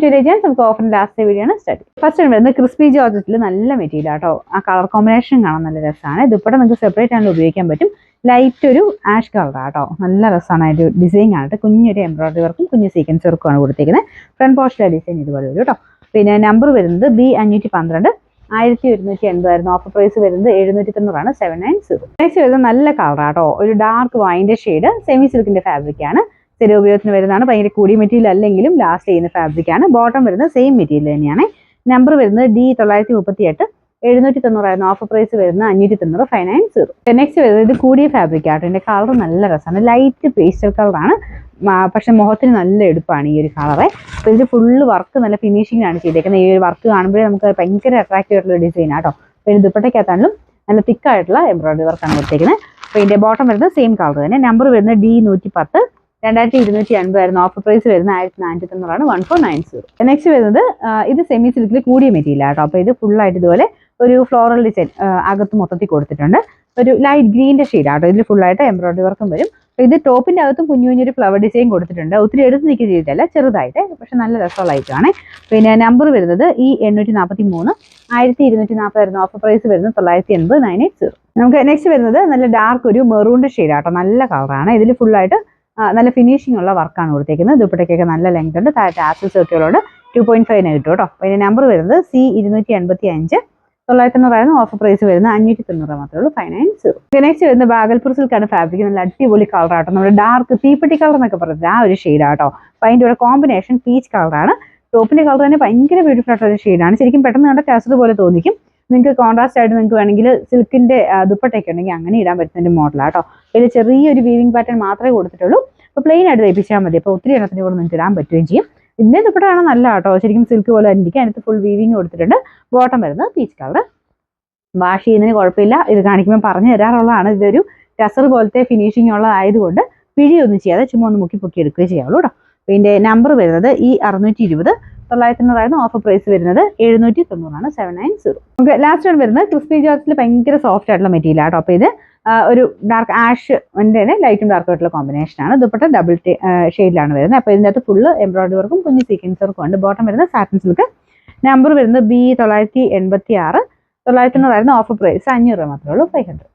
To രജൻസ്. നമുക്ക് ഓഫറിന്റെ last video ആണ് start. First വരുന്നത് ക്രിസ്പി ജോർജറ്റിൽ നല്ല മെറ്റീരിയൽ ആട്ടോ. ആ കളർ കോമ്പിനേഷൻ കാണാൻ നല്ല രസമാണ്. ദുപ്പട്ട നിങ്ങൾക്ക് സെപ്പറേറ്റ് ആയിട്ട് ഉപയോഗിക്കാൻ പറ്റും. ലൈറ്റ് ഒരു ആഷ് കളർ ആട്ടോ, നല്ല രസമാണ്. അതിന്റെ ഡിസൈൻ ആയിട്ട് കുഞ്ഞൊരു എംബ്രോയിഡറി വർക്കും കുഞ്ഞു സീക്വൻസ് വർക്കും ആണ് കൊടുത്തിരിക്കുന്നത്. ഫ്രണ്ട് പോസ്റ്റിലെ ഡിസൈൻ ഇതുപോലെ വരും കേട്ടോ. പിന്നെ നമ്പർ വരുന്നത് B512, 1180 ഓഫർ പ്രൈസ് വരുന്നത് 790 790. നെക്സ്റ്റ് വരുന്നത് നല്ല കളർ ആട്ടോ, ഒരു ഡാർക്ക് വൈൻ്റെ ഷെയ്ഡ്, സെമി സിൽക്കിന്റെ ഫാബ്രിക് ആണ്. ചെറിയ ഉപയോഗത്തിന് വരുന്നതാണ്. ഭയങ്കര കൂടിയ മെറ്റീരിയൽ അല്ലെങ്കിലും ലാസ്റ്റ് ചെയ്യുന്ന ഫാബ്രിക് ആണ്. ബോട്ടം വരുന്നത് സെയിം മെറ്റീരിയൽ തന്നെയാണ്. നമ്പർ വരുന്നത് D938, 790 ഓഫർ പ്രൈസ് വരുന്നത് 590 590. നെക്സ്റ്റ് വരുന്നത് ഇത് കൂടിയ ഫാബ്രിക് ആട്ടോ. ഇതിന്റെ കളർ നല്ല രസമാണ്, ലൈറ്റ് പേസ്റ്റൽ കളറാണ്. പക്ഷെ മുഖത്തിന് നല്ല എടുപ്പാണ് ഈ ഒരു കളറെ. അപ്പോൾ ഇതിൽ ഫുള്ള് വർക്ക് നല്ല ഫിനിഷിംഗ് ആണ് ചെയ്തേക്കുന്നത്. ഈ ഒരു വർക്ക് കാണുമ്പോഴേ നമുക്ക് ഭയങ്കര അട്രാക്റ്റീവ് ആയിട്ടുള്ള ഡിസൈൻ ആട്ടോ. അപ്പോൾ ഇത് ദുപ്പട്ടയ്ക്കകത്താണെങ്കിലും നല്ല തിക്കായിട്ടുള്ള എംബ്രോയിഡറി വർക്കാണ് കൊടുത്തേക്കുന്നത്. അപ്പോൾ ഇതിന്റെ ബോട്ടം വരുന്നത് സെയിം കളർ തന്നെ. നമ്പർ വരുന്നത് D110, 2250 ഓഫർ പ്രൈസ് വരുന്നത് 1490 1490. നെക്സ്റ്റ് വരുന്നത് ഇത് സെമി സിൽക്കിൽ കൂടിയ മെറ്റീരിയൽ ആട്ടോ. അപ്പോൾ ഇത് ഫുള്ളായിട്ട് ഇതുപോലെ ഒരു ഫ്ലോറൽ ഡിസൈൻ അകത്ത് മൊത്തത്തിൽ കൊടുത്തിട്ടുണ്ട്. ഒരു ലൈറ്റ് ഗ്രീൻ്റെ ഷെയ്ഡ് ആട്ടോ. ഇതിൽ ഫുള്ളായിട്ട് എംബ്രോയിഡറി വർക്കും വരും. അപ്പോൾ ഇത് ടോപ്പിന്റെ അകത്തും കുഞ്ഞൊരു ഫ്ലവർ ഡിസൈൻ കൊടുത്തിട്ടുണ്ട്. ഒത്തിരി എടുത്ത് നിൽക്കുക ചെയ്തിട്ടല്ല, ചെറുതായിട്ട്, പക്ഷെ നല്ല രസമുള്ള ഐറ്റമാണ്. പിന്നെ നമ്പർ വരുന്നത് E843, 1240 ഓഫർ പ്രൈസ് വരുന്നത് 980 980. നമുക്ക് നെക്സ്റ്റ് വരുന്നത് നല്ല ഡാർക്ക് ഒരു മെറൂണിന്റെ ഷെയ്ഡ് ആട്ടോ. നല്ല കളറാണ്. ഇതിൽ ഫുള്ളായിട്ട് നല്ല ഫിനിഷിംഗ് ഉള്ള വർക്കാണ് കൊടുത്തേക്കുന്നത്. ദുപ്പട്ടയ്ക്കൊക്കെ നല്ല ലെങ്ത് ഉണ്ട്. താഴത്തെ ആസിൽ സർക്കിളോട് 2.5 കിട്ടും കേട്ടോ. അപ്പോൾ ഇതിന്റെ നമ്പർ വരുന്നത് C285, 990 ഓഫർ പ്രൈസ് വരുന്നത് 590 മാത്രമേ ഉള്ളൂ 590. നെക്സ്റ്റ് വരുന്നത് ബാഗൽപൂർ സിൽക്കാണ് ഫാബ്രിക്. നല്ല അടിപൊളി കളർ ആട്ടോ. നമ്മുടെ ഡാർക്ക് തീപ്പെട്ടി കളർ എന്നൊക്കെ പറയുന്നത് ആ ഒരു ഷെയ്ഡ് ആട്ടോ. അപ്പോൾ അതിൻ്റെ ഒരു കോമ്പിനേഷൻ പീച്ച് കളറാണ്. ടോപ്പിന്റെ കളർ തന്നെ ഭയങ്കര ബ്യൂട്ടിഫുൾ ആയിട്ടുള്ള ഒരു ഷെയ്ഡാണ്. ശരിക്കും പെട്ടെന്ന് കണ്ട ടസർ പോലെ തോന്നിക്കും. നിങ്ങൾക്ക് കോൺട്രാസ്റ്റ് ആയിട്ട് നിങ്ങൾക്ക് വേണമെങ്കിൽ സിൽക്കിന്റെ ദുപ്പട്ടയൊക്കെ ഉണ്ടെങ്കിൽ അങ്ങനെ ഇടാൻ പറ്റുന്നതിന്റെ മോഡലാട്ടോ. ഇതിൽ ചെറിയൊരു വീവിംഗ് പാറ്റേൺ മാത്രമേ കൊടുത്തിട്ടുള്ളൂ. അപ്പോൾ പ്ലെയിൻ ആയിട്ട് തയ്പ്പിച്ചാൽ മതി. അപ്പോൾ ഒത്തിരി എണ്ണത്തിന്റെ കൂടെ നിങ്ങൾക്ക് ഇടാൻ പറ്റുകയും ചെയ്യും. ഇതിന്റെ ദുപ്പട്ട കാണാൻ നല്ല ആട്ടോ, ശരിക്കും സിൽക്ക് പോലെ ഇരിക്കും. അതിനകത്ത് ഫുൾ വീവിങ് കൊടുത്തിട്ടുണ്ട്. ബോട്ടം വരുന്നത് പീച്ച് കളർ. വാഷ് ചെയ്യുന്നതിന് കുഴപ്പമില്ല. ഇത് കാണിക്കുമ്പോൾ പറഞ്ഞു തരാറുള്ളതാണ്. ഇതൊരു ടസർ പോലത്തെ ഫിനിഷിംഗ് ഉള്ളതായതുകൊണ്ട് പിഴിയൊന്നും ചെയ്യാതെ ചുമ്മാ ഒന്ന് മുക്കി പൊക്കി എടുക്കുകയും ചെയ്യാവുള്ളൂ കേട്ടോ. ഇതിന്റെ നമ്പർ വരുന്നത് E620, 990 ഓഫർ പ്രൈസ് വരുന്നത് 790 790. നമുക്ക് ലാസ്റ്റ് വൺ വരുന്നത് ക്രിസ്പി ജോർജറ്റിൽ ഭയങ്കര സോഫ്റ്റ് ആയിട്ടുള്ള മെറ്റീരിയൽ ആട്ടോ. അപ്പോൾ ഇത് ഒരു ഡാർക്ക് ആഷ് തന്നെ ലൈറ്റും ഡാർക്കും ആയിട്ടുള്ള കോമ്പിനേഷൻ ആണ്. ദുപ്പട്ട ഡബിൾ ഷെയ്ഡിലാണ് വരുന്നത്. അപ്പോൾ ഇതിൻ്റെ അകത്ത് ഫുള്ള് എംബ്രോയിഡറി വർക്കും കുഞ്ഞു സീക്വൻസ് വർക്കും ഉണ്ട്. ബോട്ടം വരുന്നത് സാറ്റിൻ സിൽക്ക്. നമ്പർ വരുന്നത് B986, 990 ഓഫർ പ്രൈസ് 500 മാത്രമേ ഉള്ളൂ 500.